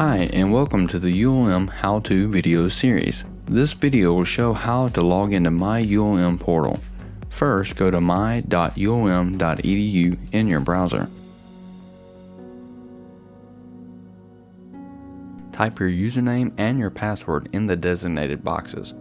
Hi, and welcome to the ULM How-To video series. This video will show how to log into myULM portal. First, go to my.ulm.edu in your browser. Type your username and your password in the designated boxes.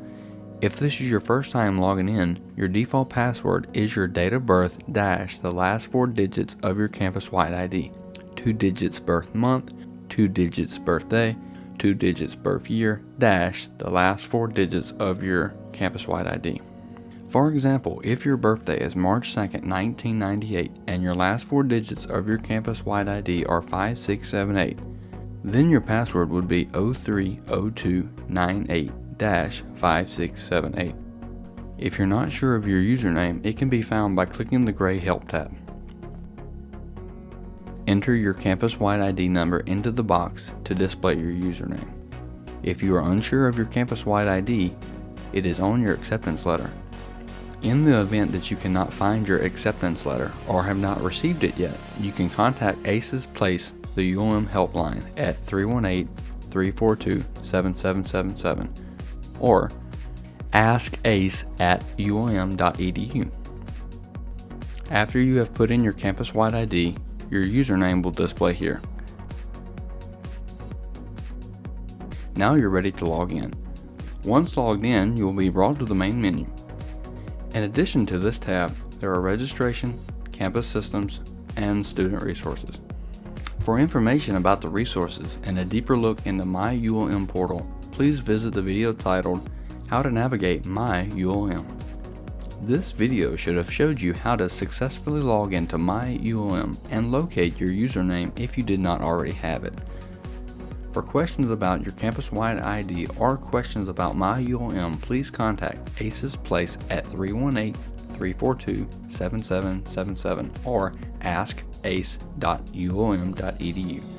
If this is your first time logging in, your default password is your date of birth dash the last 4 digits of your campus-wide ID, 2 digits birth month, 2 digits birthday, 2 digits birth year, dash the last 4 digits of your campus-wide ID. For example, if your birthday is March 2nd, 1998, and your last 4 digits of your campus-wide ID are 5678, then your password would be 030298-5678. If you're not sure of your username, it can be found by clicking the gray Help tab. Enter your campus-wide ID number into the box to display your username. If you are unsure of your campus-wide ID, it is on your acceptance letter. In the event that you cannot find your acceptance letter or have not received it yet, you can contact ACE's Place, the ULM helpline at 318-342-7777 or askace@ulm.edu. After you have put in your campus-wide ID, your username will display here. Now you're ready to log in. Once logged in, you will be brought to the main menu. In addition to this tab, there are registration, campus systems, and student resources. For information about the resources and a deeper look into myULM portal, please visit the video titled How to Navigate myULM. This video should have showed you how to successfully log into myULM and locate your username if you did not already have it. For questions about your campus-wide ID or questions about myULM, please contact ACE's Place at 318-342-7777 or askace.ulm.edu.